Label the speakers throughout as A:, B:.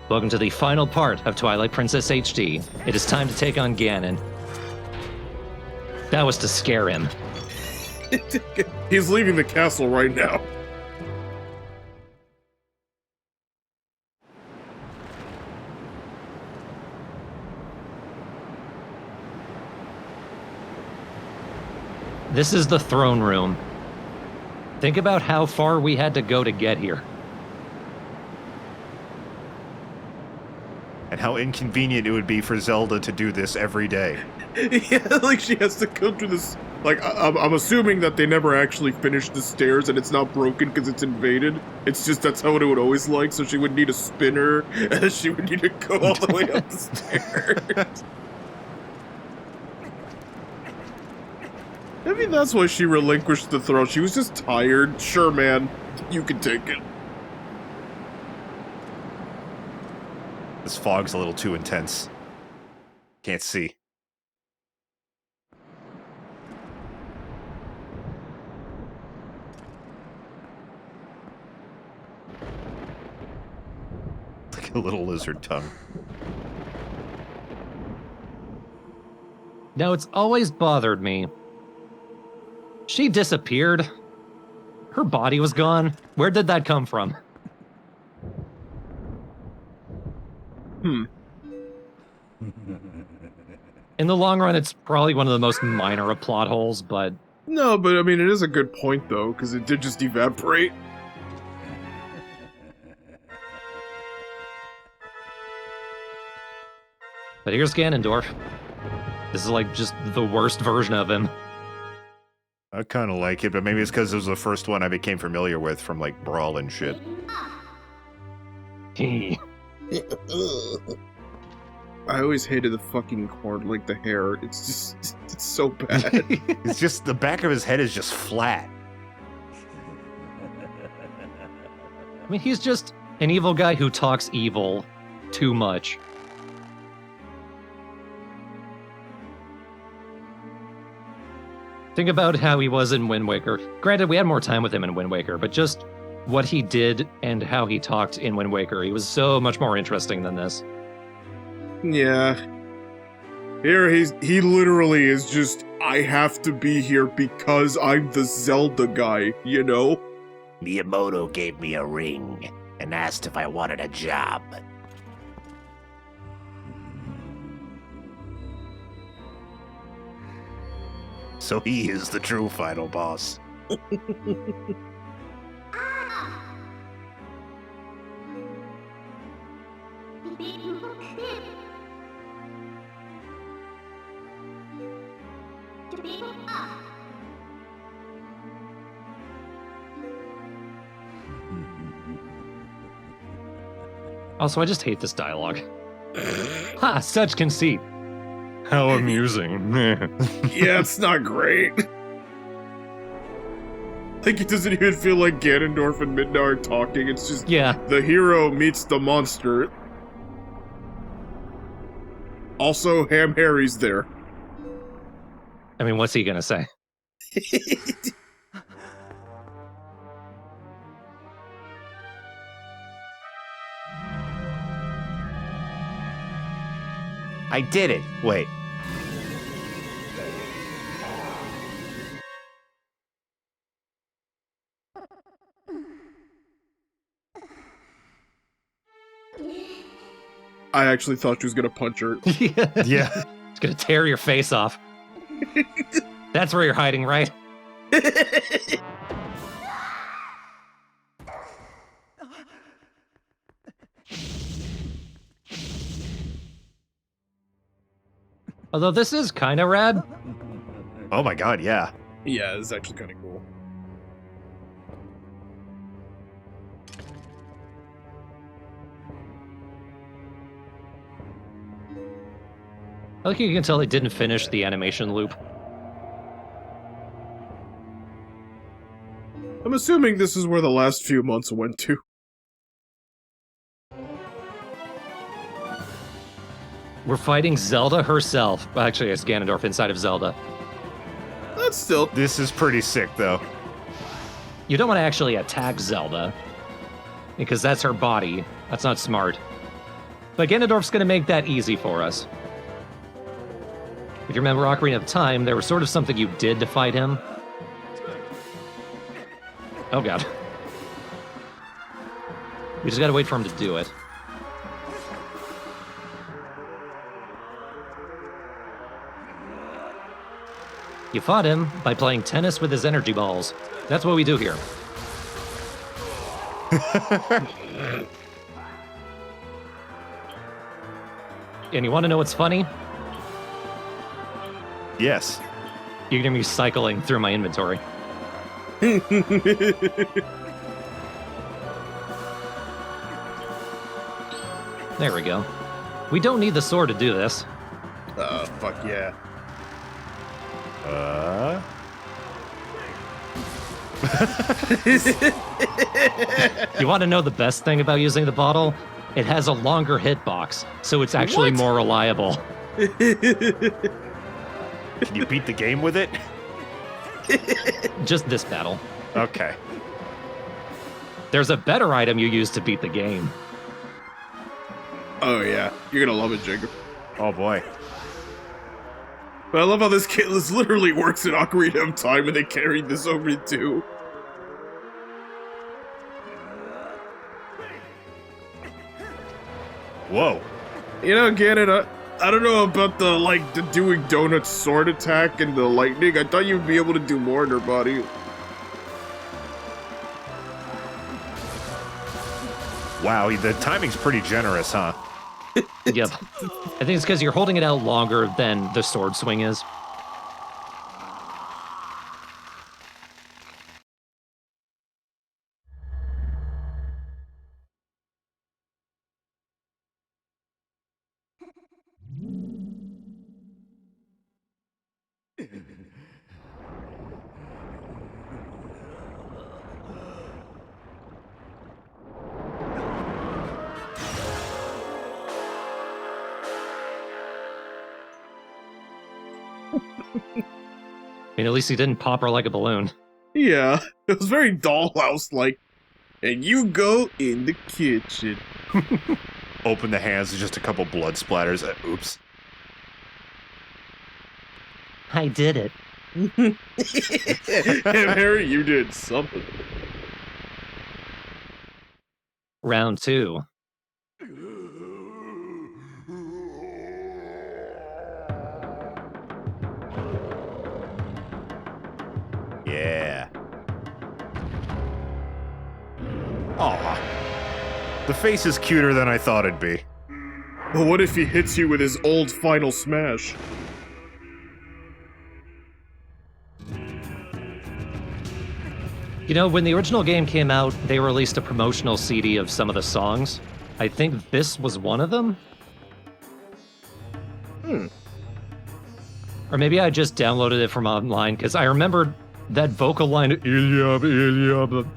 A: Welcome to the final part of Twilight Princess HD. It is time to take on Ganon. That was to scare him.
B: He's leaving the castle right now.
A: This is the throne room. Think about how far we had to go to get here.
C: And how inconvenient it would be for Zelda to do this every day.
B: Yeah, like she has to go through this. Like, I'm assuming that they never actually finished the stairs and it's not broken because it's invaded. It's just that's how it would always like, so she would need a spinner and she would need to go all the way up the stairs. I mean, that's why she relinquished the throne. She was just tired. Sure, man, you can take it.
C: This fog's a little too intense. Can't see. Like a little lizard tongue.
A: Now, it's always bothered me. She disappeared. Her body was gone. Where did that come from? In the long run, it's probably one of the most minor of plot holes, but...
B: No, but I mean, it is a good point, though, because it did just evaporate.
A: But here's Ganondorf. This is like just the worst version of him.
C: I kind of like it, but maybe it's because it was the first one I became familiar with from, like, Brawl and shit.
B: I always hated the fucking horn, like the hair. It's just, it's so bad.
C: It's just, the back of his head is just flat.
A: I mean, he's just an evil guy who talks evil too much. Think about how he was in Wind Waker. Granted, we had more time with him in Wind Waker, but just what he did and how he talked in Wind Waker, he was so much more interesting than this.
B: Yeah. Here he literally is just, I have to be here because I'm the Zelda guy, you know?
D: Miyamoto gave me a ring and asked if I wanted a job.
C: So he is the true final boss.
A: Also, I just hate this dialogue. Ha! Such conceit. How amusing.
B: Yeah, it's not great. Like, it doesn't even feel like Ganondorf and Midna are talking. It's just the hero meets the monster. Also, Ham Harry's there.
A: I mean, what's he gonna say?
C: I did it. Wait.
B: I actually thought she was gonna punch her.
C: Yeah.
A: It's gonna tear your face off. That's where you're hiding, right? Although this is kind of rad.
C: Oh my god, yeah.
B: Yeah, it's actually kind of cool.
A: I think you can tell they didn't finish the animation loop.
B: I'm assuming this is where the last few months went to.
A: We're fighting Zelda herself. Well, actually, it's Ganondorf inside of Zelda.
B: That's still...
C: This is pretty sick, though.
A: You don't want to actually attack Zelda, because that's her body. That's not smart. But Ganondorf's gonna make that easy for us. If you remember Ocarina of Time, there was sort of something you did to fight him. Oh god. We just gotta wait for him to do it. You fought him by playing tennis with his energy balls. That's what we do here. And you want to know what's funny?
C: Yes.
A: You're gonna be cycling through my inventory. There we go. We don't need the sword to do this.
B: Fuck yeah.
A: You want to know the best thing about using the bottle? It has a longer hitbox, so it's actually more reliable.
C: Can you beat the game with it?
A: Just this battle.
C: Okay.
A: There's a better item you use to beat the game.
B: Oh yeah, you're gonna love it, Jacob.
C: Oh boy.
B: But I love how this literally works in Ocarina of Time, and they carried this over too.
C: Whoa.
B: You know, Ganon, I don't know about the doing donut sword attack and the lightning. I thought you'd be able to do more in her body.
C: Wow, the timing's pretty generous, huh?
A: Yep. I think it's because you're holding it out longer than the sword swing is. I mean, at least he didn't pop her like a balloon.
B: Yeah, it was very dollhouse-like. And you go in the kitchen.
C: Open the hands, just a couple blood splatters. Oops.
A: I did it.
B: And Harry, you did something.
A: Round 2.
C: Yeah. Aw. The face is cuter than I thought it'd be.
B: But what if he hits you with his old final smash?
A: You know, when the original game came out, they released a promotional CD of some of the songs. I think this was one of them? Or maybe I just downloaded it from online, because I remembered that vocal line, Ilyab, Ilyab,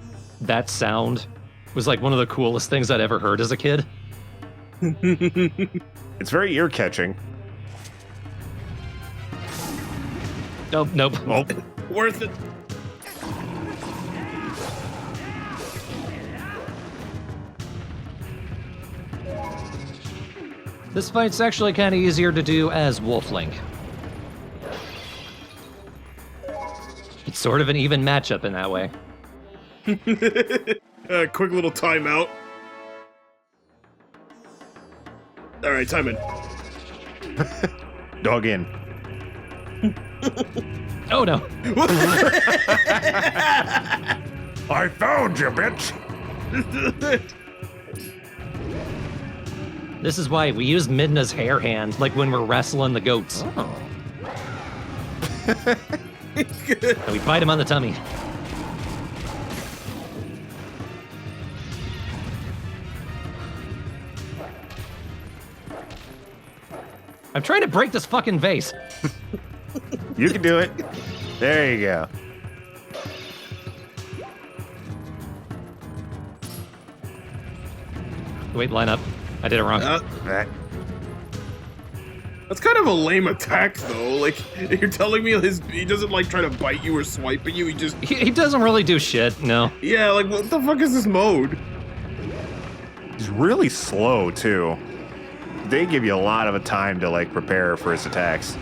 A: that sound was like one of the coolest things I'd ever heard as a kid.
C: It's very ear-catching.
A: Oh, nope.
C: Oh,
B: Worth it.
A: This fight's actually kind of easier to do as Wolf Link. It's sort of an even matchup in that way.
B: Quick little timeout. Alright, time in.
C: dog in.
A: Oh no.
C: I found you, bitch!
A: This is why we use Midna's hair hand, like when we're wrestling the goats.
C: Oh.
A: And we bite him on the tummy. I'm trying to break this fucking vase.
C: You can do it. There you go.
A: Wait, line up. I did it wrong.
C: That-
B: That's kind of a lame attack, though. Like, you're telling me he doesn't, like, try to bite you or swipe at you, he just...
A: He doesn't really do shit, no.
B: Yeah, like, what the fuck is this mode?
C: He's really slow, too. They give you a lot of time to like prepare for his attacks.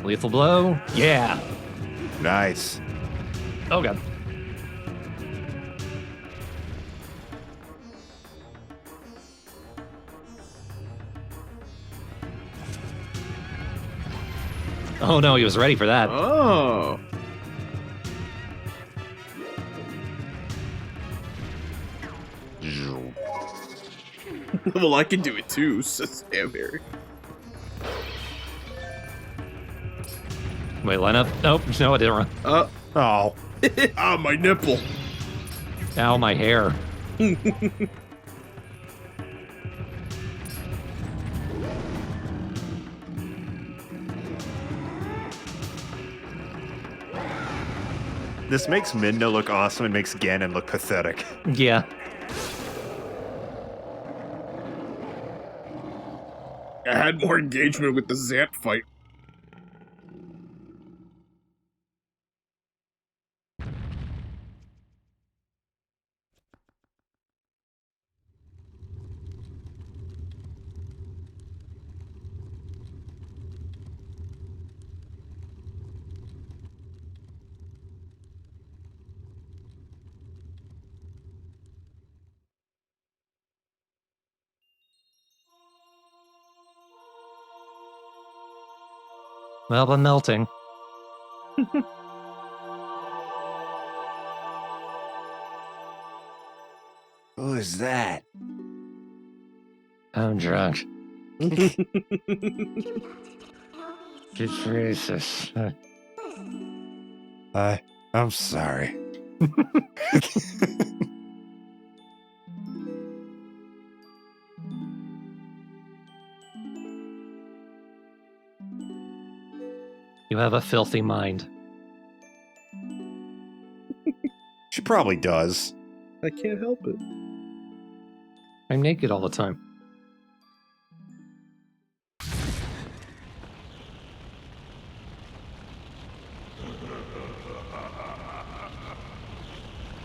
A: Lethal blow. Yeah.
C: Nice.
A: Oh god. Oh no, he was ready for that.
B: Oh. Well, I can do it too, says Hammer.
A: Wait, line up. Nope, no, I didn't run.
C: Oh.
B: Ah, my nipple.
A: Ow, my hair.
C: This makes Midna look awesome and makes Ganon look pathetic.
A: Yeah.
B: I had more engagement with the Zant fight.
A: Well, I'm melting.
D: Who is that?
A: I'm drunk. Good Jesus.
C: I'm sorry.
A: You have a filthy mind.
C: She probably does.
B: I can't help it.
A: I'm naked all the time.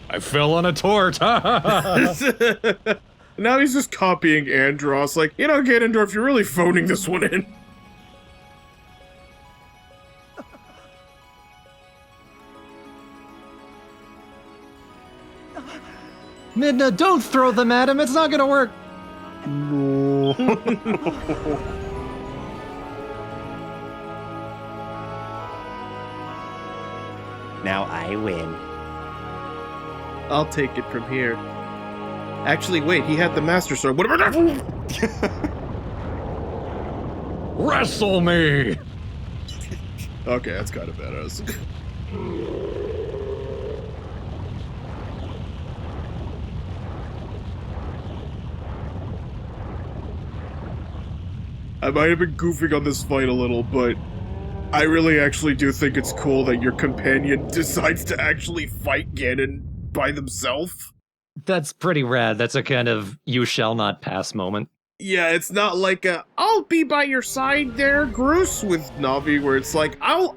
A: I fell on a tort.
B: Now he's just copying Andros, like, you know, Ganondorf, you're really phoning this one in.
A: Midna, don't throw them at him. It's not gonna work.
C: No.
D: Now I win.
B: I'll take it from here. Actually, wait, he had the Master Sword. What about that?
A: Wrestle me.
B: Okay, that's kind of badass. I might have been goofing on this fight a little, but I really actually do think it's cool that your companion decides to actually fight Ganon by themselves.
A: That's pretty rad. That's a kind of you shall not pass moment.
B: Yeah, it's not like a I'll be by your side there, Groose, with Navi, where it's like I'll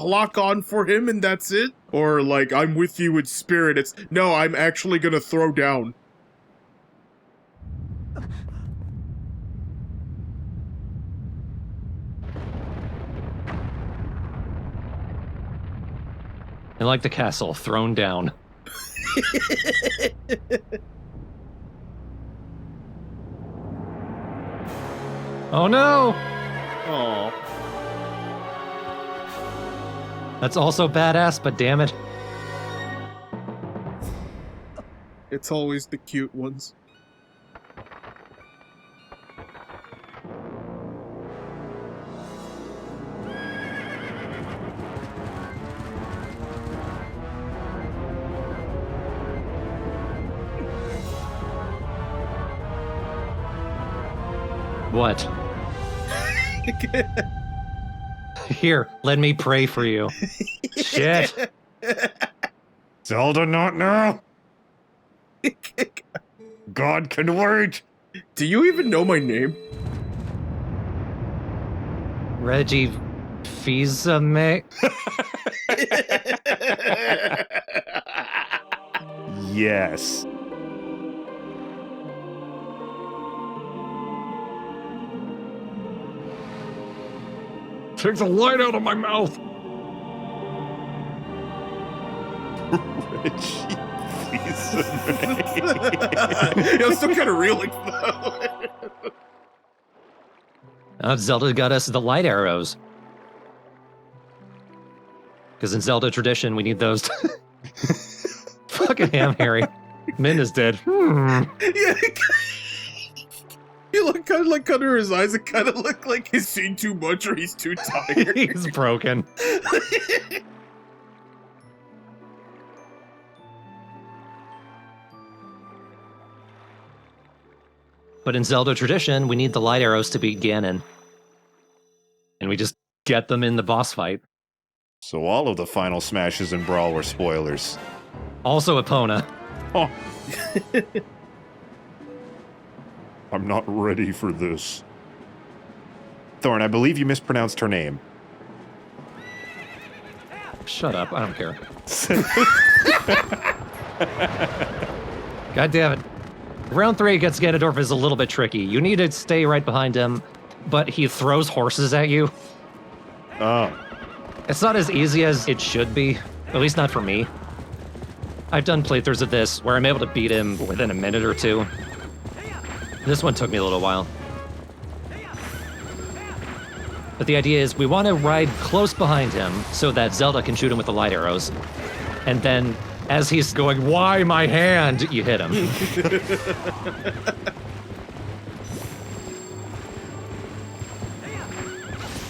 B: lock on for him and that's it. Or like I'm with you in spirit. It's no, I'm actually gonna throw down.
A: And like the castle, thrown down. Oh no!
B: Aw.
A: That's also badass, but damn it.
B: It's always the cute ones.
A: What? Here, let me pray for you. Shit.
C: Zelda, not now. God can wait.
B: Do you even know my name?
A: Reggie Fils-Aimé.
C: Yes.
A: Take the light out of my mouth.
C: Reggie, please.
B: I'm still kind of reeling.
A: Zelda got us the light arrows. Because in Zelda tradition, we need those. Fucking Ham Harry. Min is dead.
B: Yeah. He looked kind of like under his eyes. It kind of looked like he's seen too much or he's too tired.
A: He's broken. But in Zelda tradition, we need the light arrows to beat Ganon. And we just get them in the boss fight.
C: So all of the final smashes in Brawl were spoilers.
A: Also Epona.
C: Oh. I'm not ready for this. Thorn, I believe you mispronounced her name.
A: Shut up, I don't care. God damn it. Round 3 against Ganondorf is a little bit tricky. You need to stay right behind him, but he throws horses at you.
C: Oh.
A: It's not as easy as it should be, at least not for me. I've done playthroughs of this where I'm able to beat him within a minute or two. This one took me a little while. But the idea is we want to ride close behind him so that Zelda can shoot him with the light arrows. And then, as he's going, "Why my hand?" you hit him.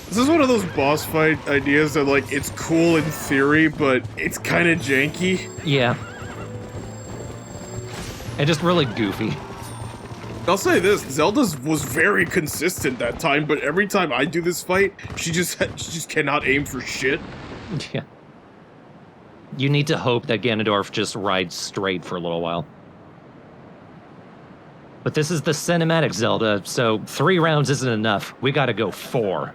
B: This is one of those boss fight ideas that, like, it's cool in theory, but it's kind of janky.
A: Yeah. And just really goofy.
B: I'll say this, Zelda was very consistent that time, but every time I do this fight, she just cannot aim for shit.
A: Yeah. You need to hope that Ganondorf just rides straight for a little while. But this is the cinematic Zelda, so 3 rounds isn't enough. We gotta go 4.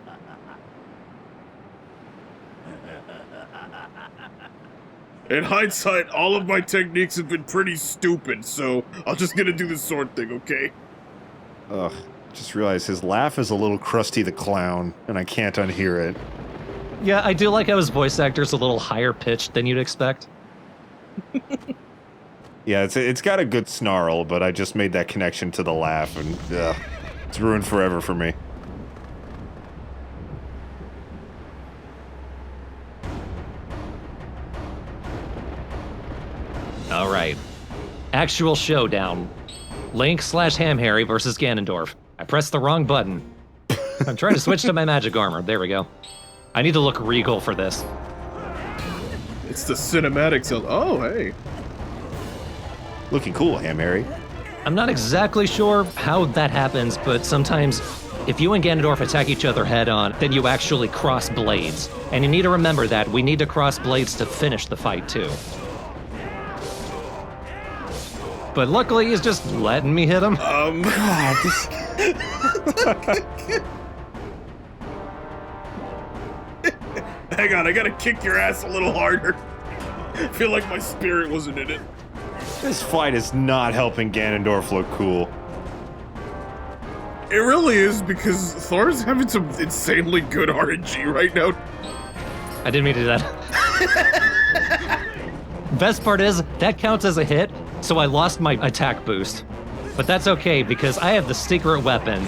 B: In hindsight, all of my techniques have been pretty stupid, so I'm just gonna do the sword thing, okay?
C: Ugh. Just realized his laugh is a little Krusty the Clown, and I can't unhear it.
A: Yeah, I do like how his voice actor's a little higher pitched than you'd expect.
C: Yeah, it's got a good snarl, but I just made that connection to the laugh, and it's ruined forever for me.
A: All right. Actual showdown. Link/Ham Harry versus Ganondorf. I pressed the wrong button. I'm trying to switch to my magic armor. There we go. I need to look regal for this.
B: It's the cinematic Zelda. Oh, hey.
C: Looking cool, Ham Harry.
A: I'm not exactly sure how that happens, but sometimes if you and Ganondorf attack each other head on, then you actually cross blades. And you need to remember that we need to cross blades to finish the fight too. But luckily, he's just letting me hit him.
C: God, this...
B: Hang on, I gotta kick your ass a little harder. I feel like my spirit wasn't in it.
C: This fight is not helping Ganondorf look cool.
B: It really is, because Thor's having some insanely good RNG right now.
A: I didn't mean to do that. Best part is, that counts as a hit, so I lost my attack boost. But that's okay, because I have the secret weapon.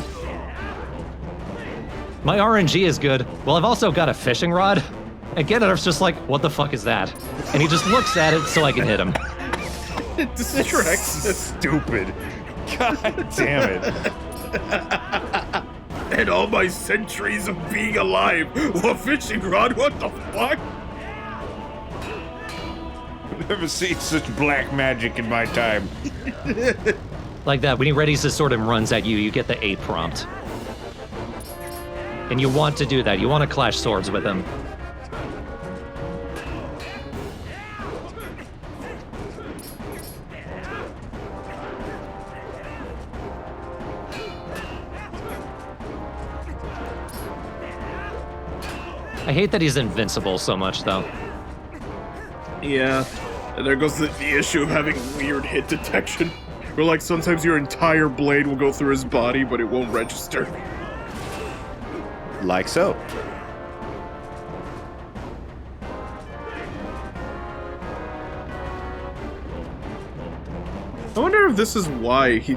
A: My RNG is good. Well, I've also got a fishing rod. And Ganondorf's just like, what the fuck is that? And he just looks at it so I can hit him.
B: Distracts.
C: Stupid. God damn it.
B: And all my centuries of being alive. A fishing rod? What the fuck?
C: Never seen such black magic in my time.
A: Like that, when he readies his sword and runs at you, you get the A prompt. And you want to do that. You want to clash swords with him. I hate that he's invincible so much, though.
B: Yeah. And there goes the issue of having weird hit detection. Where, like, sometimes your entire blade will go through his body, but it won't register.
C: Like so.
B: I wonder if this is why he...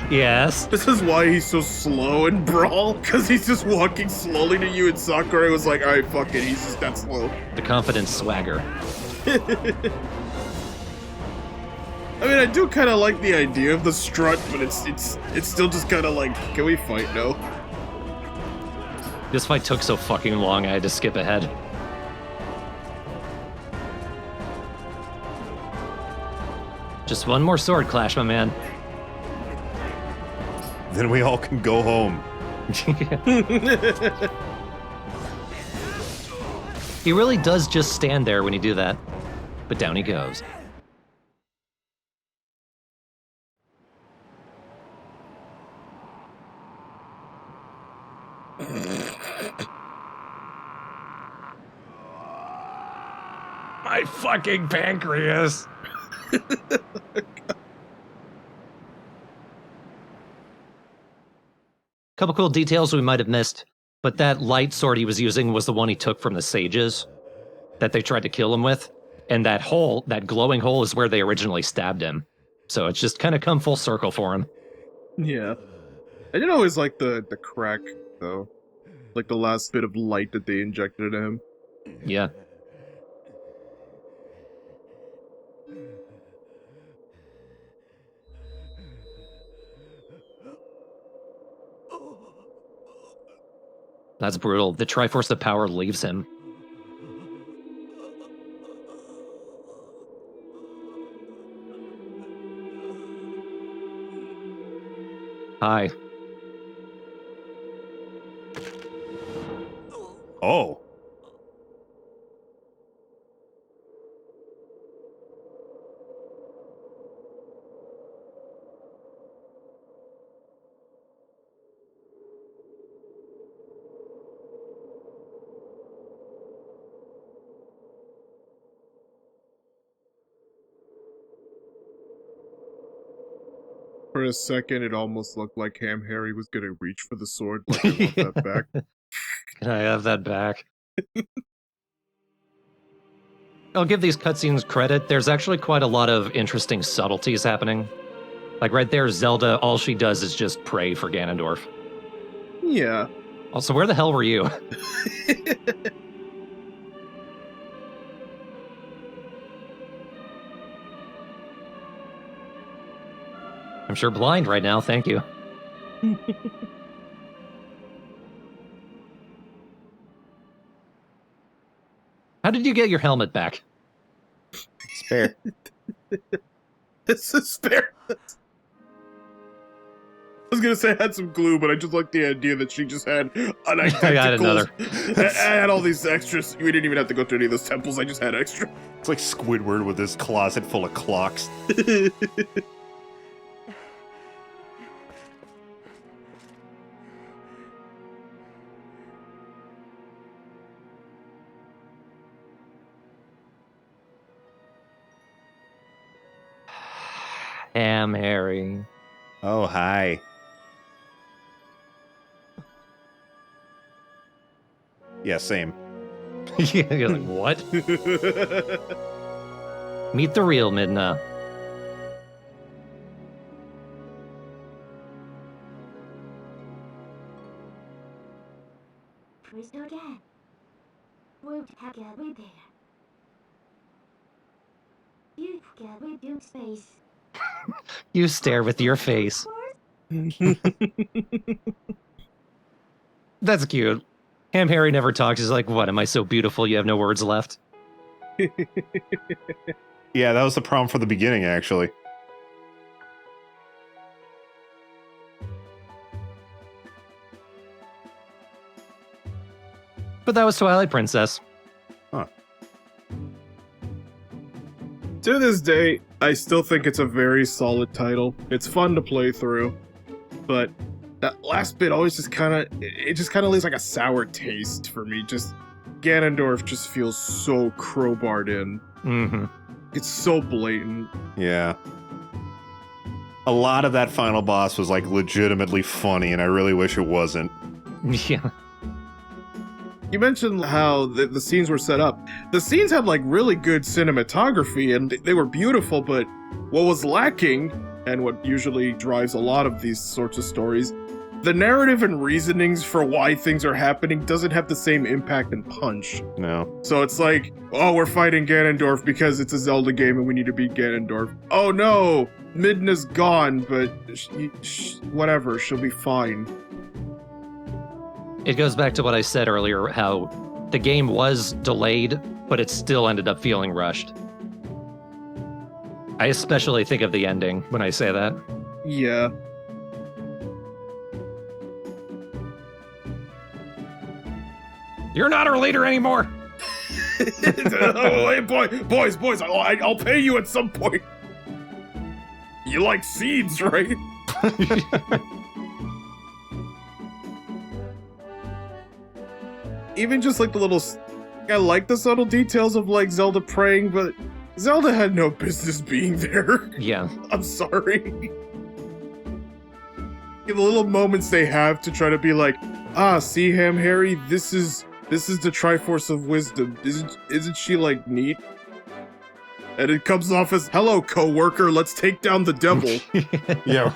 A: Yes.
B: This is why he's so slow in Brawl, because he's just walking slowly to you, and Sakurai was like, alright, fuck it, he's just that slow.
A: The confident swagger.
B: I mean, I do kind of like the idea of the strut, but it's still just kind of like, can we fight now?
A: This fight took so fucking long, I had to skip ahead. Just one more sword clash, my man.
C: Then we all can go home.
A: He really does just stand there when you do that. But down he goes. My fucking pancreas. Couple cool details we might have missed, but that light sword he was using was the one he took from the sages that they tried to kill him with, and that hole, that glowing hole, is where they originally stabbed him. So it's just kind of come full circle for him.
B: Yeah. I didn't always like the crack, though. Like the last bit of light that they injected into him.
A: Yeah. That's brutal. The Triforce of Power leaves him. Hi.
C: Oh.
B: For a second, it almost looked like Ham Harry was gonna reach for the sword, like, I want that back.
A: Can I have that back? I'll give these cutscenes credit. There's actually quite a lot of interesting subtleties happening. Like right there, Zelda, all she does is just pray for Ganondorf.
B: Yeah.
A: Also, where the hell were you? I'm sure blind right now, thank you. How did you get your helmet back?
C: Spare.
B: It's a spare. I was gonna say I had some glue, but I just like the idea that she just had an identical.
A: I got another.
B: I had all these extras. We didn't even have to go to any of those temples. I just had extra.
C: It's like Squidward with his closet full of clocks.
A: Ham Harry.
C: Oh, hi. Yeah, same.
A: Yeah, you're like, what? Meet the real Midna.
E: Crystal Dam. World Hacker Repair. You forget we do space.
A: You stare with your face. That's cute. Ham Harry never talks. He's like, what, am I so beautiful you have no words left?
C: Yeah, that was the problem for the beginning, actually.
A: But that was Twilight Princess.
C: Huh.
B: To this day, I still think it's a very solid title. It's fun to play through, but that last bit always just it just kind of leaves like a sour taste for me. Just Ganondorf just feels so crowbarred in.
A: Mm-hmm.
B: It's so blatant.
C: Yeah. A lot of that final boss was like legitimately funny, and I really wish it wasn't.
A: Yeah.
B: you mentioned how the scenes were set up. The scenes had like really good cinematography and they were beautiful, but what was lacking, and what usually drives a lot of these sorts of stories, the narrative and reasonings for why things are happening doesn't have the same impact and punch.
C: No.
B: So it's like, oh, we're fighting Ganondorf because it's a Zelda game and we need to beat Ganondorf. Oh no, Midna's gone, but whatever, she'll be fine.
A: It goes back to what I said earlier, how the game was delayed, but it still ended up feeling rushed. I especially think of the ending when I say that.
B: Yeah.
A: You're not our leader anymore!
B: Oh, hey, boys, I'll pay you at some point. You like seeds, right? Even just like the little, I like the subtle details of like Zelda praying, but Zelda had no business being there.
A: Yeah.
B: I'm sorry. The little moments they have to try to be like, see him, Harry, this is the Triforce of Wisdom. Isn't she like neat? And it comes off as, hello, co-worker, let's take down the devil.
C: Yeah.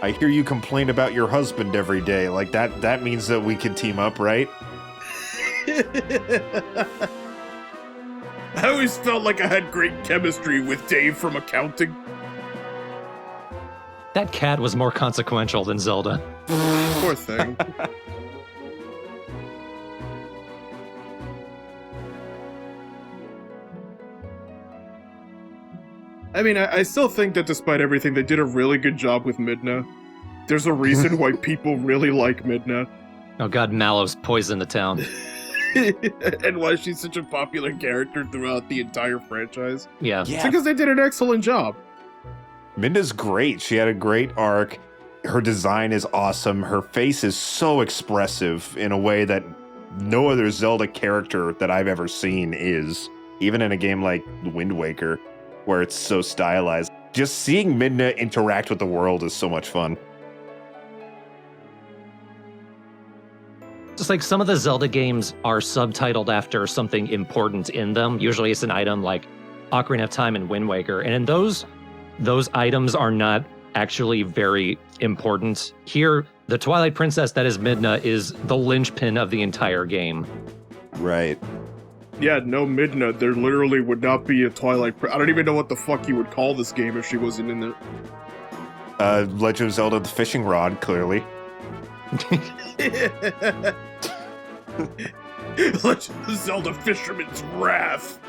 C: I hear you complain about your husband every day. Like that means that we can team up, right?
B: I always felt like I had great chemistry with Dave from accounting.
A: That cat was more consequential than Zelda.
B: Poor thing. I mean, I still think that despite everything, they did a really good job with Midna. There's a reason why people really like Midna.
A: Oh god, Mallow's poisoned the town.
B: And why she's such a popular character throughout the entire franchise.
A: Yeah.
B: It's because they did an excellent job.
C: Midna's great. She had a great arc. Her design is awesome. Her face is so expressive in a way that no other Zelda character that I've ever seen is. Even in a game like Wind Waker, where it's so stylized. Just seeing Midna interact with the world is so much fun.
A: Just like some of the Zelda games are subtitled after something important in them. Usually it's an item like Ocarina of Time and Wind Waker. And in those items are not actually very important. Here, the Twilight Princess that is Midna is the linchpin of the entire game.
C: Right.
B: Yeah, no Midna, there literally would not be a Twilight I don't even know what the fuck you would call this game if she wasn't in there.
C: Legend of Zelda: The Fishing Rod, clearly.
B: Legend of Zelda: Fisherman's Wrath.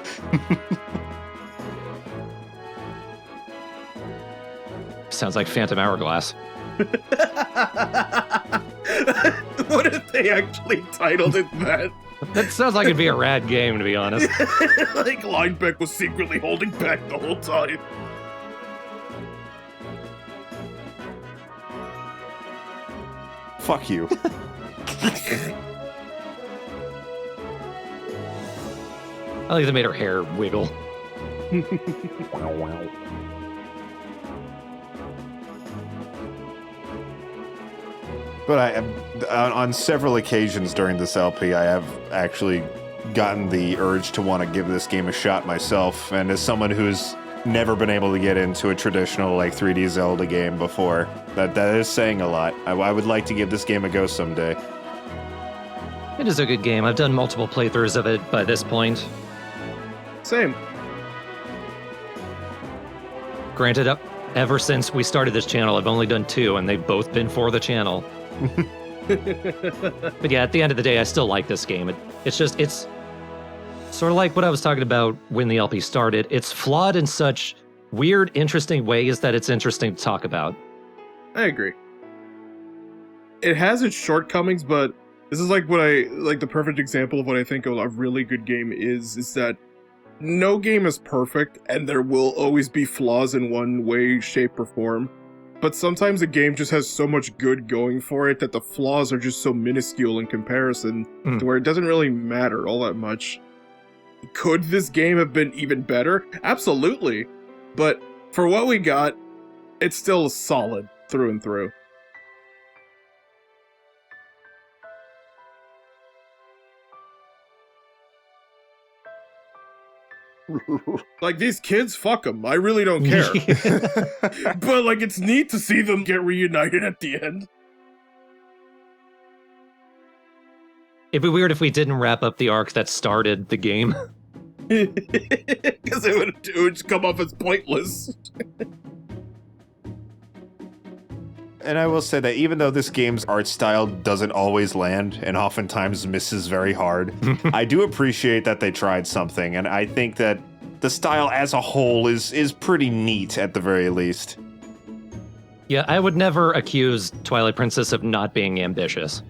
A: Sounds like Phantom Hourglass.
B: What if they actually titled it that?
A: That sounds like it'd be a rad game, to be honest.
B: Like Linebeck was secretly holding back the whole time.
C: Fuck you.
A: I like they made her hair wiggle.
C: But on several occasions during this LP, I have actually gotten the urge to want to give this game a shot myself. And as someone who's never been able to get into a traditional like 3D Zelda game before, that is saying a lot. I would like to give this game a go someday.
A: It is a good game. I've done multiple playthroughs of it by this point.
B: Same.
A: Granted, ever since we started this channel, I've only done 2, and they've both been for the channel. But yeah, at the end of the day, I still like this game. It's sort of like what I was talking about when the LP started. It's flawed in such weird, interesting ways that it's interesting to talk about.
B: I agree. It has its shortcomings, but this is like the perfect example of what I think a really good game is that no game is perfect, and there will always be flaws in one way, shape, or form. But sometimes a game just has so much good going for it that the flaws are just so minuscule in comparison to where it doesn't really matter all that much. Could this game have been even better? Absolutely. But for what we got, it's still solid. through and through. Like, these kids, fuck them. I really don't care. But, like, it's neat to see them get reunited at the end.
A: It'd be weird if we didn't wrap up the arc that started the game.
B: Because it would just come off as pointless.
C: And I will say that even though this game's art style doesn't always land and oftentimes misses very hard, I do appreciate that they tried something, and I think that the style as a whole is pretty neat at the very least.
A: Yeah, I would never accuse Twilight Princess of not being ambitious.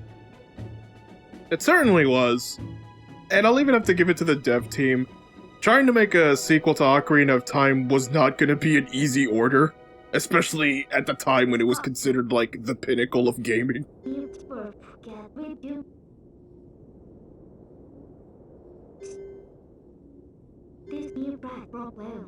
B: It certainly was. And I'll even have to give it to the dev team. Trying to make a sequel to Ocarina of Time was not going to be an easy order. Especially at the time when it was considered, like, the pinnacle of gaming.
E: It's worth get with you. This new bad problem.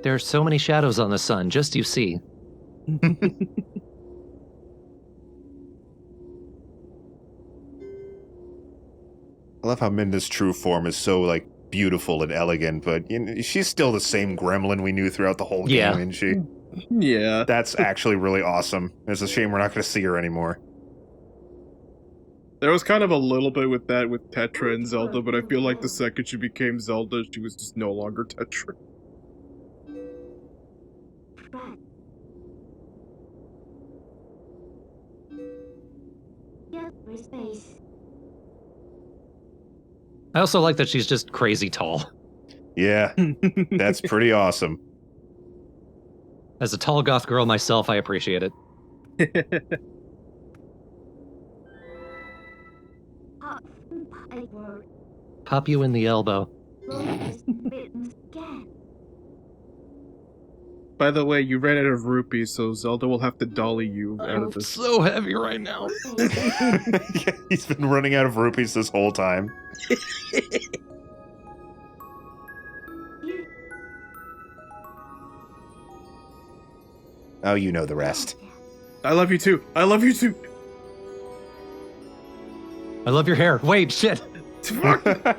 A: There are so many shadows on the sun, just you see.
C: I love how Minda's true form is so, like, beautiful and elegant, but you know, she's still the same gremlin we knew throughout the whole game,
A: Yeah.
C: isn't she?
B: Yeah.
C: That's actually really awesome. It's a shame we're not going to see her anymore.
B: There was kind of a little bit with that with Tetra and Zelda, but I feel like the second she became Zelda, she was just no longer Tetra.
E: Right. Just for space.
A: I also like that she's just crazy tall.
C: Yeah, that's pretty awesome.
A: As a tall goth girl myself, I appreciate it.
E: Hot pie word.
A: Pop you in the elbow.
E: Lotus bitten scan.
B: By the way, you ran out of rupees, so Zelda will have to dolly you out of this.
A: so heavy right now.
C: Yeah, he's been running out of rupees this whole time. Oh, you know the rest.
B: I love you too. I love you too.
A: I love your hair. Wait, shit.
B: Fuck.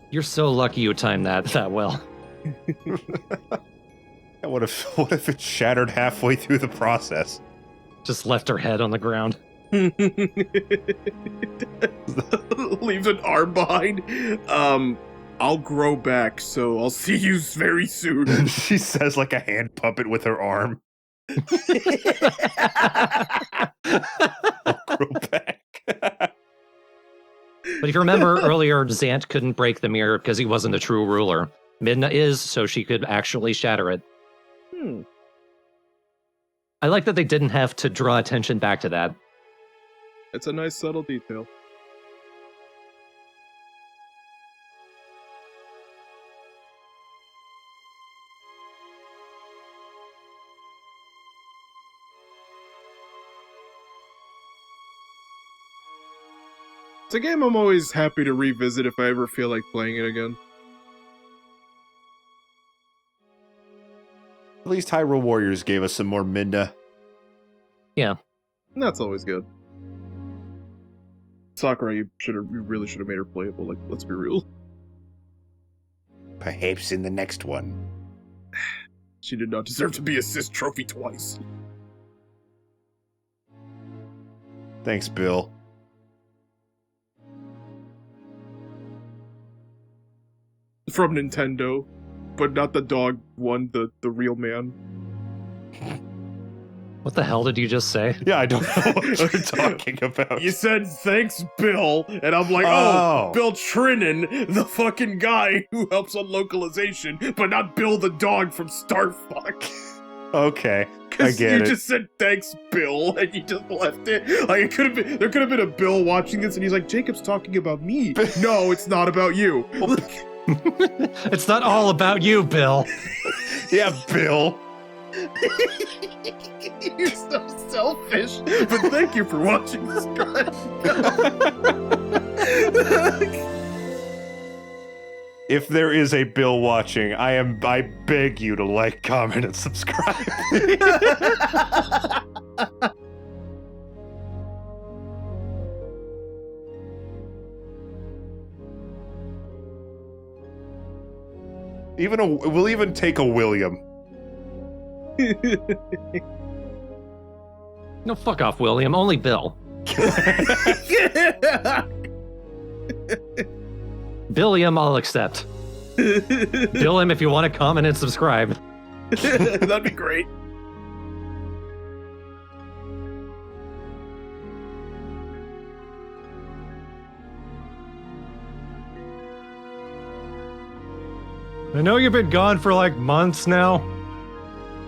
A: You're so lucky you timed that well.
C: What if it shattered halfway through the process?
A: Just left her head on the ground.
B: Leaves an arm behind. I'll grow back, so I'll see you very soon.
C: She says like a hand puppet with her arm. I'll grow back.
A: But if you remember earlier, Zant couldn't break the mirror because he wasn't a true ruler. Midna is, so she could actually shatter it. I like that they didn't have to draw attention back to that.
B: It's a nice subtle detail. It's a game I'm always happy to revisit if I ever feel like playing it again.
C: At least Hyrule Warriors gave us some more Minda.
A: Yeah.
B: And that's always good. Sakura, you really should have made her playable, like, let's be real.
C: Perhaps in the next one.
B: She did not deserve to be assist trophy twice.
C: Thanks, Bill.
B: from Nintendo, but not the dog one, the real man.
A: What the hell did you just say?
C: Yeah, I don't know what you're talking about.
B: You said, thanks, Bill, and I'm like, oh, Bill Trinan, the fucking guy who helps on localization, but not Bill the dog from Star Fox.
C: Okay, I
B: Because
C: get
B: you
C: it.
B: just said, thanks, Bill, and you just left it. Like, it could have been, there could have been a Bill watching this, and he's like, Jacob's talking about me. No, it's not about you.
A: It's not all about you, Bill.
C: Yeah, Bill.
B: You're so selfish. But thank you for watching this, guy.
C: If there is a Bill watching, I beg you to like, comment, and subscribe. We'll even take a William.
A: No, fuck off, William. Only Bill. Billiam, I'll accept. Bill him if you want to comment and subscribe.
B: That'd be great.
A: I know you've been gone for like months now,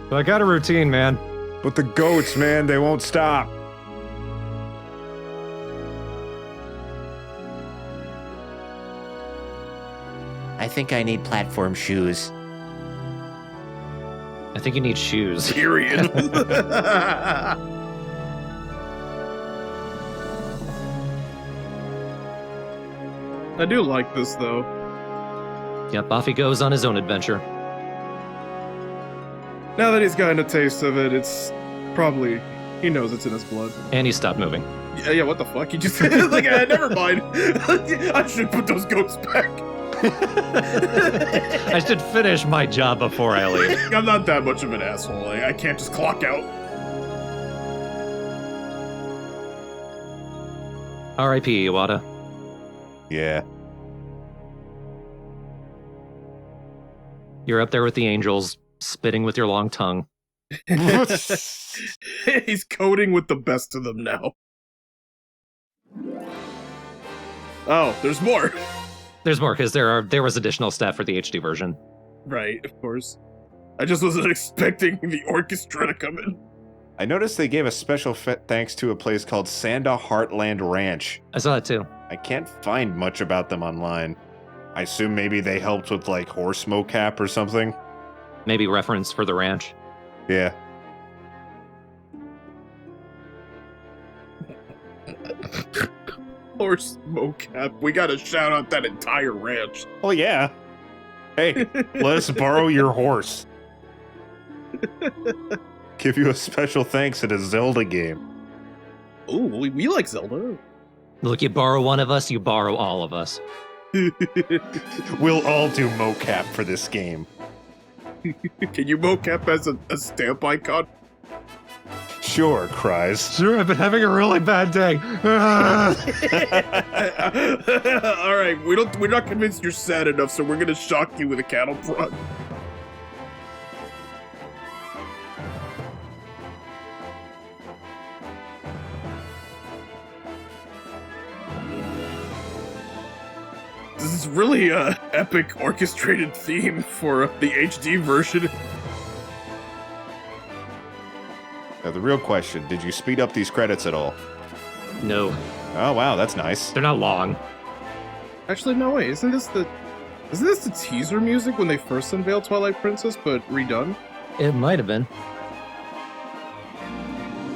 A: but I got a routine, man.
C: But the goats, man, they won't stop.
D: I think I need platform shoes.
A: I think you need shoes.
B: Period. I do like this, though.
A: Yep, off he goes on his own adventure.
B: Now that he's gotten a taste of it, it's probably... He knows it's in his blood.
A: And he stopped moving.
B: Yeah, what the fuck? He just... like, never mind. I should put those goats back.
A: I should finish my job before I leave.
B: I'm not that much of an asshole. Like, I can't just clock out.
A: R.I.P. Iwata.
C: Yeah.
A: You're up there with the angels, spitting with your long tongue.
B: He's coding with the best of them now. Oh, there's more.
A: There's more, because there was additional stuff for the HD version.
B: Right, of course. I just wasn't expecting the orchestra to come in.
C: I noticed they gave a special thanks to a place called Sanda Heartland Ranch.
A: I saw that too.
C: I can't find much about them online. I assume maybe they helped with like horse mocap or something.
A: Maybe reference for the ranch.
C: Yeah.
B: Horse mocap. We gotta shout out that entire ranch.
C: Oh yeah. Hey, let us borrow your horse. Give you a special thanks at a Zelda game.
B: Ooh, we like Zelda.
A: Look, you borrow one of us, you borrow all of us.
C: We'll all do mocap for this game.
B: Can you mocap as a stamp icon?
C: Sure, cries.
A: Sure, I've been having a really bad day.
B: All right, we're not convinced you're sad enough, so we're gonna shock you with a cattle prod. This is really a epic orchestrated theme for the HD version.
C: Now, the real question, did you speed up these credits at all?
A: No,
C: Oh, wow, that's nice.
A: they're not long.
B: Actually, no way. Isn't this the teaser music when they first unveiled Twilight Princess, but redone?
A: It might have been.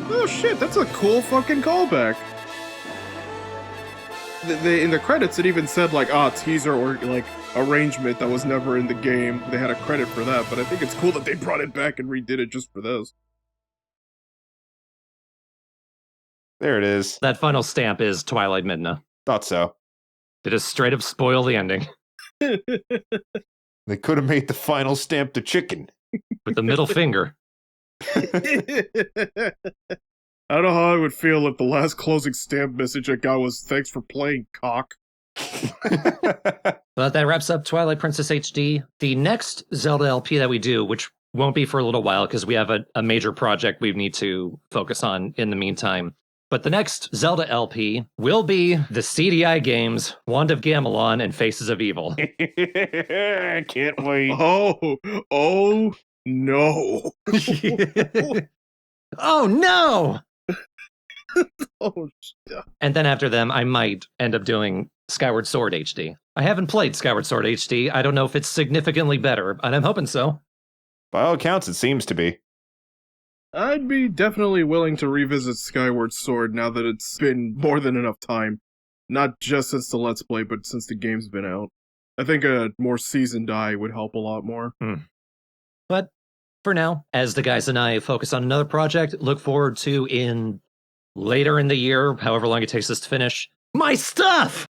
B: Oh shit, that's a cool fucking callback. In the credits, it even said like, teaser or like arrangement that was never in the game. They had a credit for that, but I think it's cool that they brought it back and redid it just for this.
C: There it is.
A: That final stamp is Twilight Midna.
C: Thought so.
A: It is straight up spoil the ending.
C: They could have made the final stamp the chicken.
A: With the middle finger.
B: I don't know how I would feel if the last closing stamp message I got was, thanks for playing, cock.
A: But that wraps up Twilight Princess HD. The next Zelda LP that we do, which won't be for a little while because we have a major project we need to focus on in the meantime. But the next Zelda LP will be the CDI games Wand of Gamelon and Faces of Evil.
C: Can't wait.
B: Oh no.
A: Oh no!
B: Oh, shit.
A: And then after them, I might end up doing Skyward Sword HD. I haven't played Skyward Sword HD. I don't know if it's significantly better, and I'm hoping so.
C: By all accounts, it seems to be.
B: I'd be definitely willing to revisit Skyward Sword now that it's been more than enough time. Not just since the Let's Play, but since the game's been out. I think a more seasoned eye would help a lot more.
A: But for now, as the guys and I focus on another project, look forward to later in the year, however long it takes us to finish, my stuff!